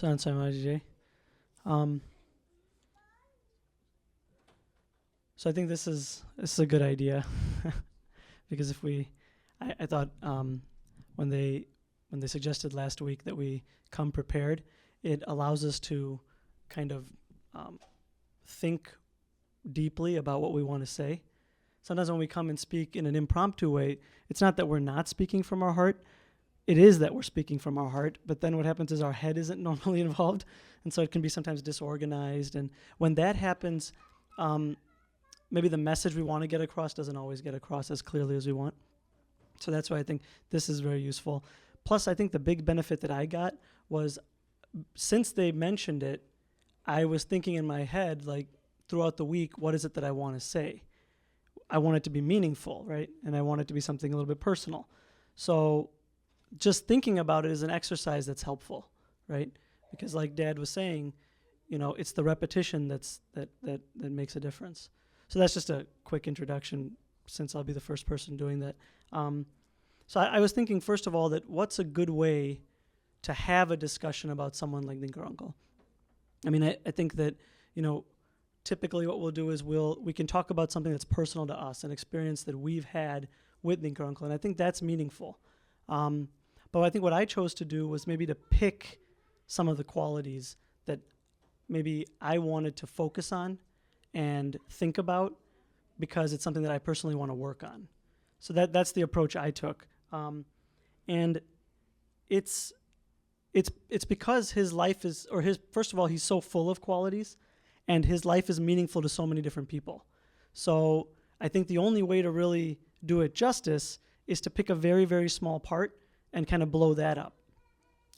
Saan Samajije. Um, so I think this is a good idea because if I thought when they suggested last week that we come prepared, it allows us to kind of think deeply about what we want to say. Sometimes when we come and speak in an impromptu way, it's not that we're not speaking from our heart. It is that we're speaking from our heart, but then what happens is our head isn't normally involved, and so it can be sometimes disorganized. And when that happens, maybe the message we want to get across doesn't always get across as clearly as we want. So that's why I think this is very useful. Plus, I think the big benefit that I got was since they mentioned it, I was thinking in my head, like throughout the week, what is it that I want to say? I want it to be meaningful, right? And I want it to be something a little bit personal. So just thinking about it is an exercise that's helpful, right? Because like Dad was saying, it's the repetition that makes a difference. So that's just a quick introduction since I'll be the first person doing that. So I was thinking, first of all, that what's a good way to have a discussion about someone like Dinkar Uncle? I mean, I think that, typically what we'll do is we can talk about something that's personal to us, an experience that we've had with Dinkar Uncle, and I think that's meaningful. But I think what I chose to do was maybe to pick some of the qualities that maybe I wanted to focus on and think about because it's something that I personally want to work on. So that's the approach I took. And it's because his life is, first of all, he's so full of qualities and his life is meaningful to so many different people. So I think the only way to really do it justice is to pick a very, very small part and kind of blow that up.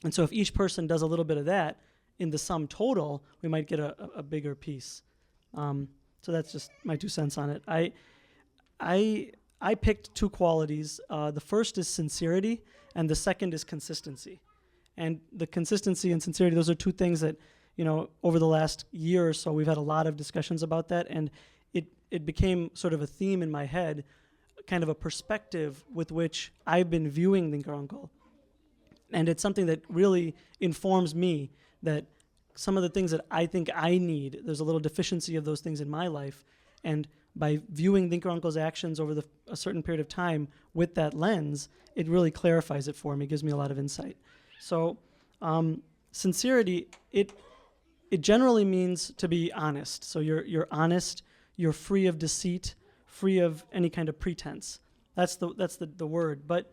And so if each person does a little bit of that, in the sum total, we might get a bigger piece. So that's just my 2 cents on it. I picked 2 qualities. The first is sincerity, and the second is consistency. And the consistency and sincerity, those are 2 things that, over the last year or so, we've had a lot of discussions about that, and it became sort of a theme in my head, kind of a perspective with which I've been viewing Dinkar Uncle. And it's something that really informs me that some of the things that I think I need, there's a little deficiency of those things in my life. And by viewing Dinkar Uncle's actions over a certain period of time with that lens, it really clarifies it for me, gives me a lot of insight. So sincerity, it generally means to be honest. So you're honest, you're free of deceit, free of any kind of pretense. That's the word. But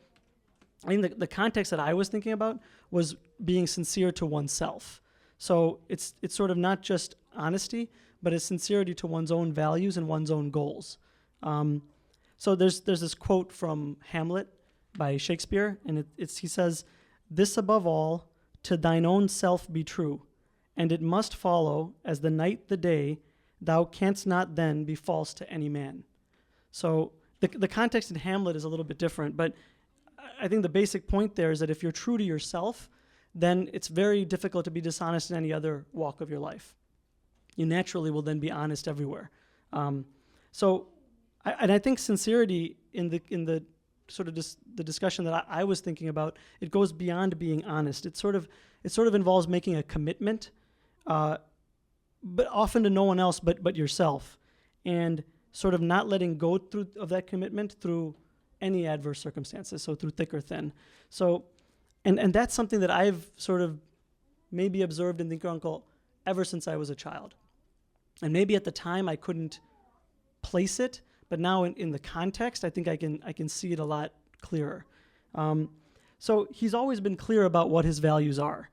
I think the context that I was thinking about was being sincere to oneself. So it's sort of not just honesty, but it's sincerity to one's own values and one's own goals. So there's this quote from Hamlet by Shakespeare, and he says, "This above all, to thine own self be true, and it must follow, as the night the day, thou canst not then be false to any man." So the context in Hamlet is a little bit different, but I think the basic point there is that if you're true to yourself, then it's very difficult to be dishonest in any other walk of your life. You naturally will then be honest everywhere. I think sincerity in the sort of the discussion that I was thinking about, it goes beyond being honest. It sort of involves making a commitment, but often to no one else but yourself, and sort of not letting go of that commitment through any adverse circumstances, so through thick or thin. So, and that's something that I've sort of maybe observed in Dinkar Uncle ever since I was a child. And maybe at the time I couldn't place it, but now in the context, I think I can see it a lot clearer. So he's always been clear about what his values are.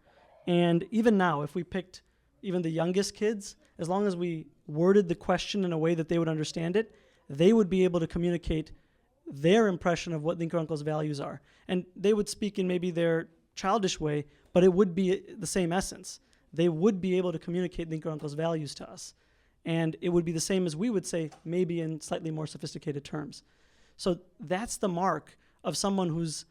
And even now, if we picked even the youngest kids, as long as we worded the question in a way that they would understand it, they would be able to communicate their impression of what Dinkar Uncle's values are. And they would speak in maybe their childish way, but it would be the same essence. They would be able to communicate Dinkar Uncle's values to us. And it would be the same as we would say, maybe in slightly more sophisticated terms. So that's the mark of someone whose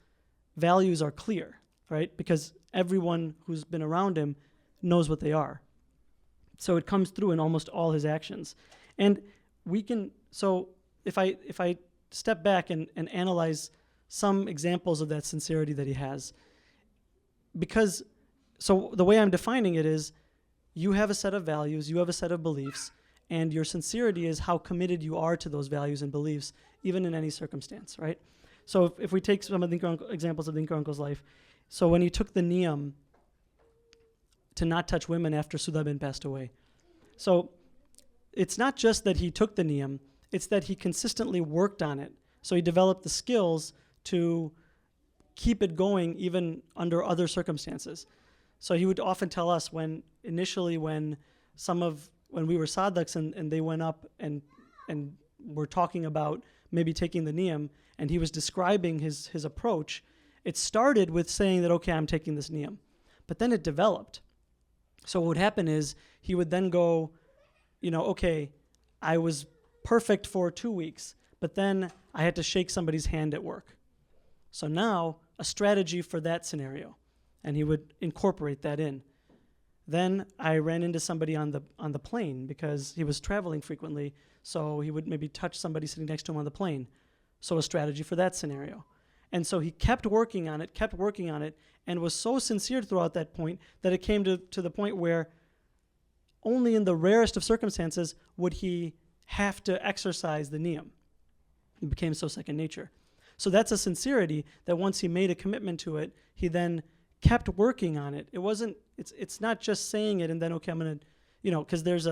values are clear, right? Because everyone who's been around him knows what they are. So it comes through in almost all his actions. And we can, so if I step back and analyze some examples of that sincerity that he has, because So the way I'm defining it is, you have a set of values, you have a set of beliefs, and your sincerity is how committed you are to those values and beliefs, even in any circumstance, right? So if we take some of the examples of Dinkar uncle's life, so when he took the niyam to not touch women after Sudhabin passed away, so it's not just that he took the niyam, it's that he consistently worked on it. So he developed the skills to keep it going even under other circumstances. So he would often tell us when we were sadhaks and they went up and were talking about maybe taking the niyam, and he was describing his approach, it started with saying that, okay, I'm taking this niyam. But then it developed. So what would happen is he would then go, okay, I was perfect for 2 weeks, but then I had to shake somebody's hand at work. So now a strategy for that scenario. And he would incorporate that in. Then I ran into somebody on the plane because he was traveling frequently, so he would maybe touch somebody sitting next to him on the plane. So a strategy for that scenario. And so he kept working on it, and was so sincere throughout that point that it came to the point where only in the rarest of circumstances would he have to exercise the niyam. It became so second nature. So that's a sincerity that once he made a commitment to it, he then kept working on it. It's not just saying it and then, okay, I'm going to, because there's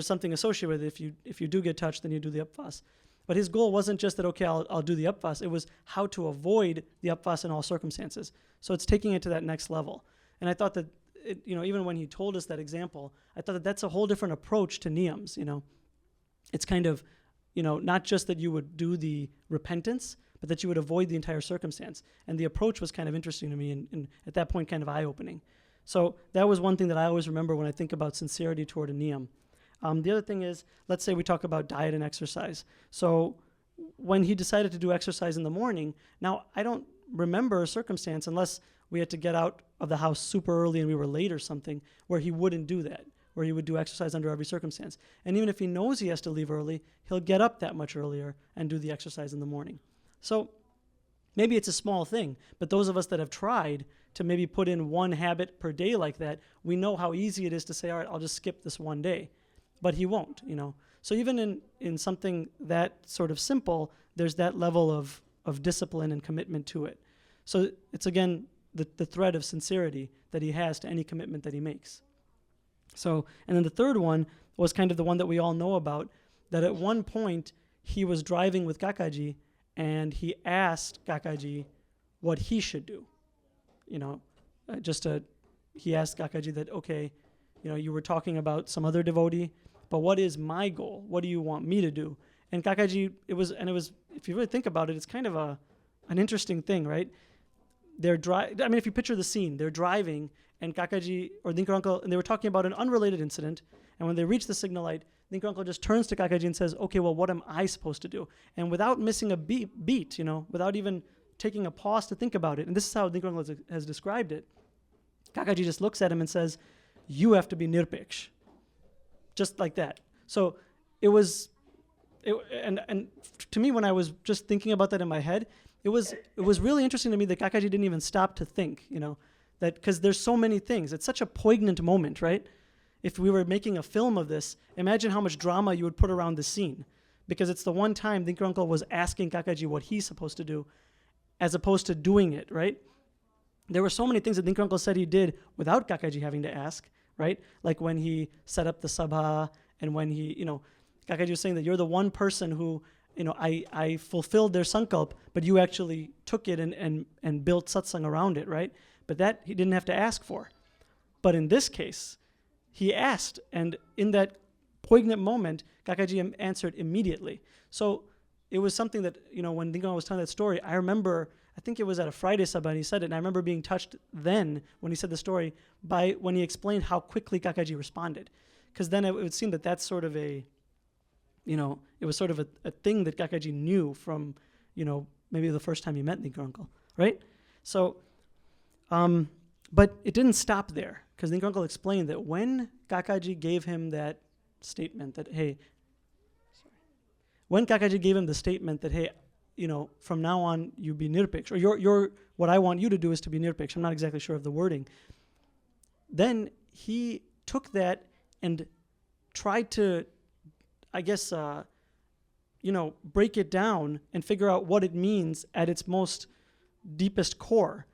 something associated with it. If you do get touched, then you do the upvas. But his goal wasn't just that, okay, I'll do the upvas. It was how to avoid the upvas in all circumstances. So it's taking it to that next level. And I thought that, even when he told us that example, I thought that that's a whole different approach to niyams, It's kind of, not just that you would do the repentance, but that you would avoid the entire circumstance. And the approach was kind of interesting to me and at that point kind of eye-opening. So that was one thing that I always remember when I think about sincerity toward a niyam. The other thing is, let's say we talk about diet and exercise. So when he decided to do exercise in the morning, now I don't remember a circumstance, unless we had to get out of the house super early and we were late or something, where he wouldn't do that, where he would do exercise under every circumstance. And even if he knows he has to leave early, he'll get up that much earlier and do the exercise in the morning. So maybe it's a small thing, but those of us that have tried to maybe put in one habit per day like that, we know how easy it is to say, all right, I'll just skip this one day. But he won't, So even in something that sort of simple, there's that level of discipline and commitment to it. So it's, again, the thread of sincerity that he has to any commitment that he makes. So, and then the third one was kind of the one that we all know about, that at one point he was driving with Kakaji and he asked Kakaji what he should do. He asked Kakaji that, okay, you were talking about some other devotee, but what is my goal? What do you want me to do? And Kakaji, it was, if you really think about it, it's kind of an interesting thing, right? If you picture the scene, they're driving, and Kakaji or Dinkar uncle, and they were talking about an unrelated incident, and when they reach the signal light, Dinkar uncle just turns to Kakaji and says, okay, well, what am I supposed to do? And without missing a beat, without even taking a pause to think about it, and this is how Dinkar uncle has described it, Kakaji just looks at him and says, you have to be nirpeksh. Just like that. So and to me, when I was just thinking about that in my head, it was really interesting to me that Kakaji didn't even stop to think, that because there's so many things. It's such a poignant moment, right? If we were making a film of this, imagine how much drama you would put around the scene, because it's the one time Dinkar uncle was asking Kakaji what he's supposed to do, as opposed to doing it, right? There were so many things that Dinkar uncle said he did without Kakaji having to ask, right? Like when he set up the Sabha, and when he, Kakaji was saying that you're the one person who, I fulfilled their sankalp, but you actually took it and built satsang around it, right? But that he didn't have to ask for. But in this case, he asked, and in that poignant moment, Kakaji answered immediately. So it was something that, when Dinkar was telling that story, I remember, I think it was at a Friday Sabha, and he said it, and I remember being touched then when he said the story when he explained how quickly Kakaji responded. Because then it would seem that that's sort of it was sort of a thing that Kakaji knew from, maybe the first time he met Dinkar uncle, right? So, but it didn't stop there, because Dinkar uncle explained that when Kakaji gave him that statement that, hey, from now on you be nirpeksh, or you're what I want you to do is to be nirpeksh. I'm not exactly sure of the wording. then he took that and tried to, I guess, break it down and figure out what it means at its most deepest core.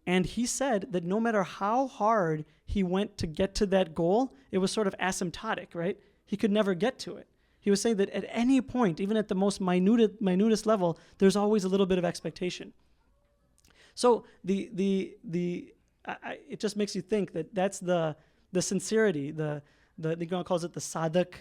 And he said that no matter how hard he went to get to that goal, it was sort of asymptotic, right? He could never get to it. He was saying that at any point, even at the most minutest level, there's always a little bit of expectation. So it just makes you think that that's the sincerity, the Dinkar calls it the sadhak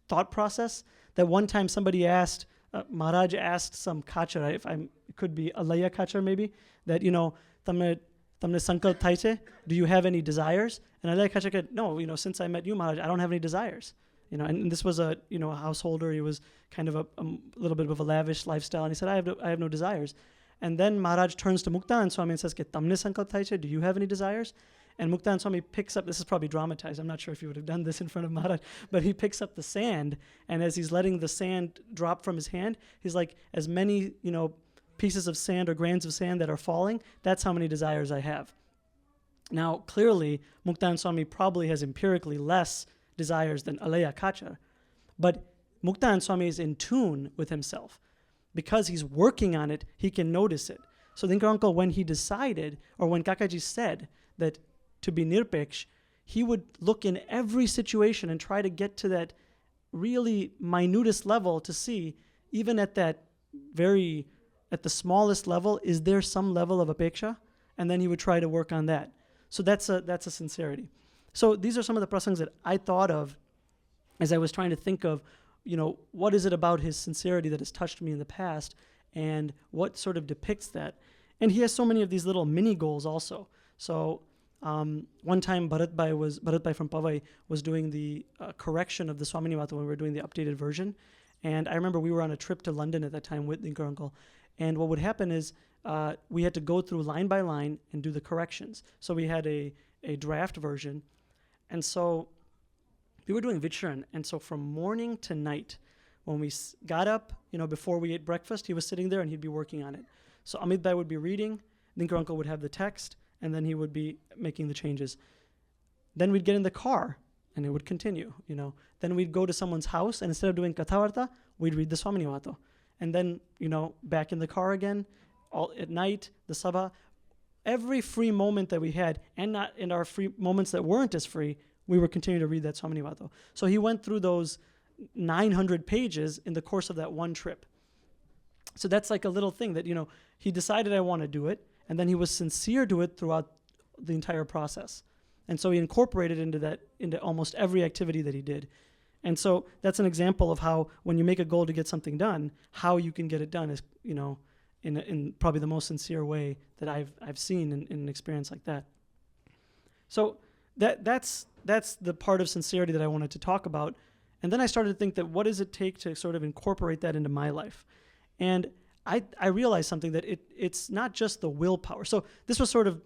thought process. That one time somebody asked, Maharaj asked some kachar, it could be Alaya kachar maybe, that, tamne sankalp thai che, do you have any desires? And Alaya kachar said, no, since I met you, Maharaj, I don't have any desires. And this was a householder. He was kind of a little bit of a lavish lifestyle, and he said, I have no desires. And then Maharaj turns to Muktan Swami and says, Ke tamne sankalp thai che, do you have any desires? And Muktan Swami picks up, this is probably dramatized, I'm not sure if he would have done this in front of Maharaj, but he picks up the sand, and as he's letting the sand drop from his hand, he's like, as many, pieces of sand or grains of sand that are falling, that's how many desires I have. Now, clearly, Muktan Swami probably has empirically less desires than Alaya Kachar, but Muktan Swami is in tune with himself. Because he's working on it, he can notice it. So Dinkar uncle, when he decided, or when Kakaji said that to be nirpeksh, he would look in every situation and try to get to that really minutest level to see, even at the smallest level, is there some level of apeksha? And then he would try to work on that. So that's a sincerity. So these are some of the prasangs that I thought of as I was trying to think of, what is it about his sincerity that has touched me in the past, and what sort of depicts that. And he has so many of these little mini goals also. So one time Bharatbhai from Pavai was doing the correction of the Swaminivata when we were doing the updated version. And I remember we were on a trip to London at that time with Dinkar uncle. And what would happen is we had to go through line by line and do the corrections. So we had a draft version. And so we were doing Vicharan. And so from morning to night, when we got up, before we ate breakfast, he was sitting there and he'd be working on it. So Amit Bhai would be reading, Dinkar uncle would have the text, and then he would be making the changes. Then we'd get in the car and it would continue, Then we'd go to someone's house, and instead of doing Kathavarta, we'd read the Swaminivata. And then, back in the car again, all at night, the Sabha. Every free moment that we had, and not in our free moments that weren't as free, we were continuing to read that Swaminivata. So he went through those 900 pages in the course of that one trip. So that's like a little thing that, he decided I want to do it, and then he was sincere to it throughout the entire process. And so he incorporated into almost every activity that he did. And so that's an example of how, when you make a goal to get something done, how you can get it done is, in probably the most sincere way that I've seen in an experience like that. So that's the part of sincerity that I wanted to talk about. And then I started to think that what does it take to sort of incorporate that into my life? And I realized something, that it's not just the willpower. So this was sort of,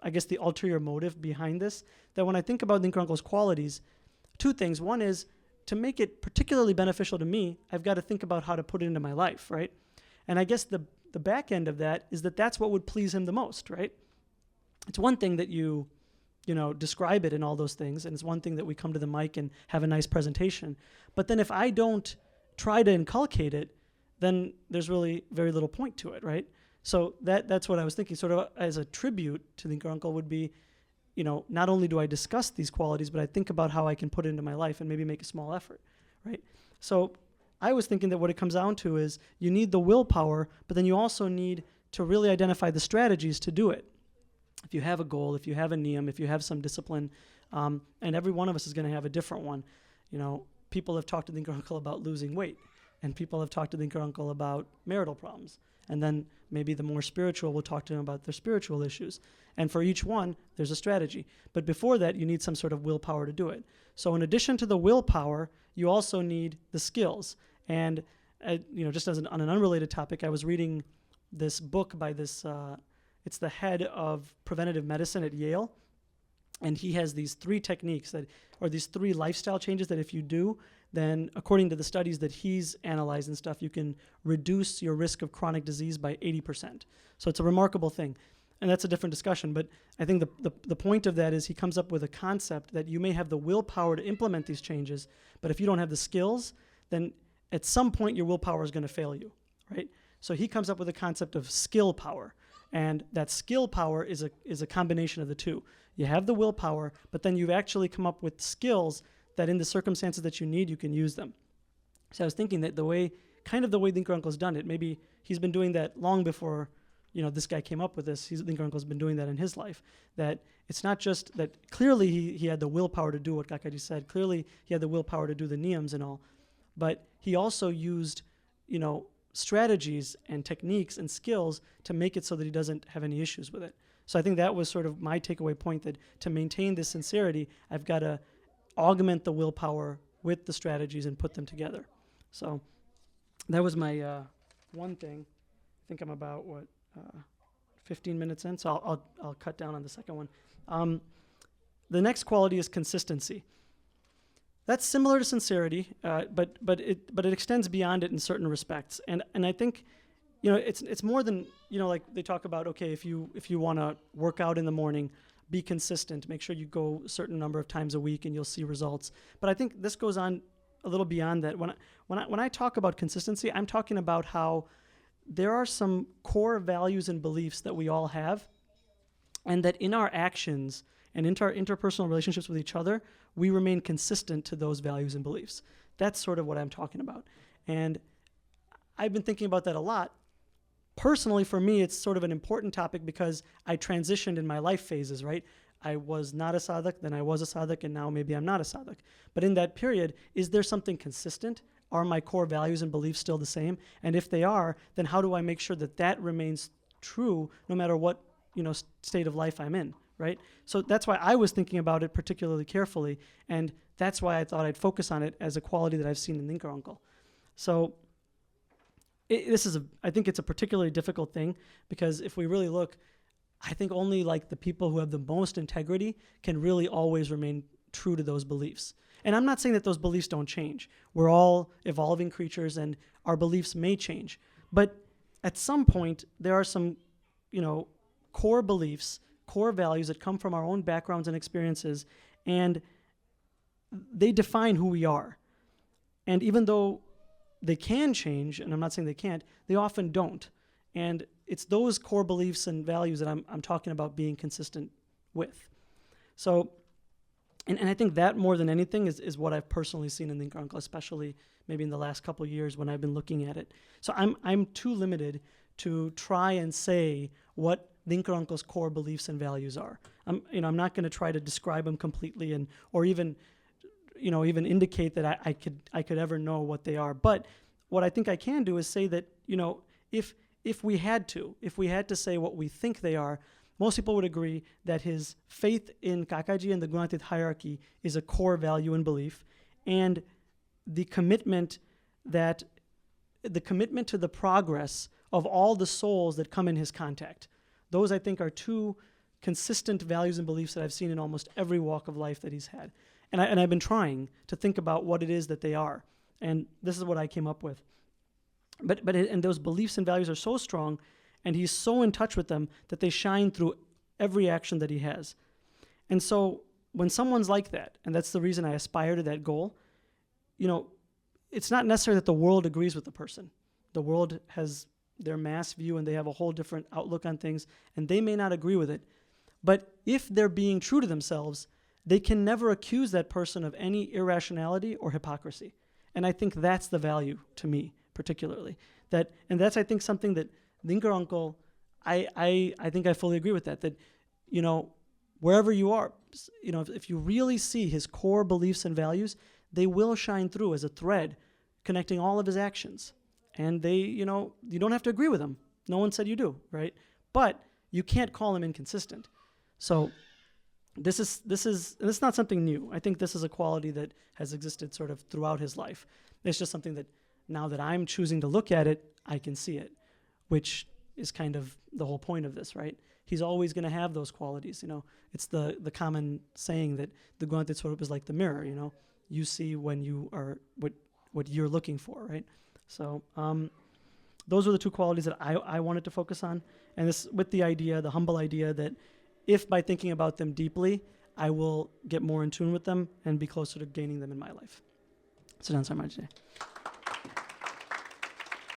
I guess, the ulterior motive behind this, that when I think about Dinkar uncle's qualities, two things. One is, to make it particularly beneficial to me, I've got to think about how to put it into my life, right? And I guess the back end of that is that's what would please him the most, right? It's one thing that you describe it and all those things, and it's one thing that we come to the mic and have a nice presentation. But then if I don't try to inculcate it, then there's really very little point to it, right? So that's what I was thinking, sort of as a tribute to Dinkar uncle would be, not only do I discuss these qualities, but I think about how I can put it into my life and maybe make a small effort, right? So I was thinking that what it comes down to is you need the willpower, but then you also need to really identify the strategies to do it. If you have a goal, if you have a niyam, if you have some discipline, and every one of us is going to have a different one. People have talked to Dinkar uncle about losing weight, and people have talked to Dinkar uncle about marital problems. And then maybe the more spiritual will talk to him about their spiritual issues. And for each one, there's a strategy. But before that, you need some sort of willpower to do it. So in addition to the willpower, you also need the skills. And, just on an unrelated topic, I was reading this book by this, it's the head of preventative medicine at Yale. And he has these 3 techniques these 3 lifestyle changes that if you do, then according to the studies that he's analyzed and stuff, you can reduce your risk of chronic disease by 80%. So it's a remarkable thing. and that's a different discussion, but I think the point of that is he comes up with a concept that you may have the willpower to implement these changes, but if you don't have the skills, then at some point your willpower is going to fail you, right? So he comes up with a concept of skill power, and that skill power is a combination of the two. You have the willpower, but then you've actually come up with skills that in the circumstances that you need, you can use them. So I was thinking that the way Dinkar Uncle's done it, maybe he's been doing that long before, this guy came up with this. Dinkar Uncle's been doing that in his life. That it's not just that clearly he had the willpower to do what Kakaji said. Clearly he had the willpower to do the niyams and all. But he also used, strategies and techniques and skills to make it so that he doesn't have any issues with it. So I think that was sort of my takeaway point, that to maintain this sincerity, I've got to augment the willpower with the strategies and put them together. So that was my one thing. I think I'm about 15 minutes in, so I'll cut down on the second one. The next quality is consistency. That's similar to sincerity, but it extends beyond it in certain respects. And I think, it's more than, like they talk about, okay, if you want to work out in the morning, be consistent, make sure you go a certain number of times a week and you'll see results. But I think this goes on a little beyond that. When I talk about consistency, I'm talking about how there are some core values and beliefs that we all have, and that in our actions and in our interpersonal relationships with each other, we remain consistent to those values and beliefs. That's sort of what I'm talking about. And I've been thinking about that a lot. Personally, for me, it's sort of an important topic because I transitioned in my life phases, right? I was not a sadhak, then I was a sadhak, and now maybe I'm not a sadhak. But in that period, is there something consistent? Are my core values and beliefs still the same? And if they are, then how do I make sure that that remains true no matter what, state of life I'm in, right? So that's why I was thinking about it particularly carefully, and that's why I thought I'd focus on it as a quality that I've seen in Dinkar Uncle. So I think it's a particularly difficult thing, because if we really look, I think only like the people who have the most integrity can really always remain true to those beliefs. And I'm not saying that those beliefs don't change. We're all evolving creatures and our beliefs may change. But at some point, there are some, core beliefs, core values that come from our own backgrounds and experiences, and they define who we are. And even though they can change, and I'm not saying they can't, they often don't. And it's those core beliefs and values that I'm talking about being consistent with. So, and I think that more than anything is what I've personally seen in Dinkar Uncle, especially maybe in the last couple of years when I've been looking at it. So I'm too limited to try and say what Dinkar Uncle's core beliefs and values are. I'm not going to try to describe them completely or even indicate that I could ever know what they are. But what I think I can do is say that, if we had to say what we think they are, most people would agree that his faith in Kakaji and the Gunatit hierarchy is a core value and belief, and the commitment to the progress of all the souls that come in his contact. Those, I think, are two consistent values and beliefs that I've seen in almost every walk of life that he's had. And I've been trying to think about what it is that they are. And this is what I came up with. But those beliefs and values are so strong, and he's so in touch with them that they shine through every action that he has. And so when someone's like that, and that's the reason I aspire to that goal, it's not necessary that the world agrees with the person. The world has their mass view, and they have a whole different outlook on things, and they may not agree with it. But if they're being true to themselves, they can never accuse that person of any irrationality or hypocrisy. And I think that's the value to me, particularly. And that's, I think, something that Dinkar Uncle, I think I fully agree with that, wherever you are, if you really see his core beliefs and values, they will shine through as a thread connecting all of his actions. And they, you don't have to agree with them. No one said you do, right? But you can't call him inconsistent. So this is not something new. I think this is a quality that has existed sort of throughout his life. It's just something that now that I'm choosing to look at it, I can see it, which is kind of the whole point of this, right? He's always going to have those qualities. It's the common saying that the Gunatit Swarup is like the mirror. You see when you are what you're looking for, right? So those are the two qualities that I wanted to focus on. And this with the idea, the humble idea that if by thinking about them deeply, I will get more in tune with them and be closer to gaining them in my life. So that's our today.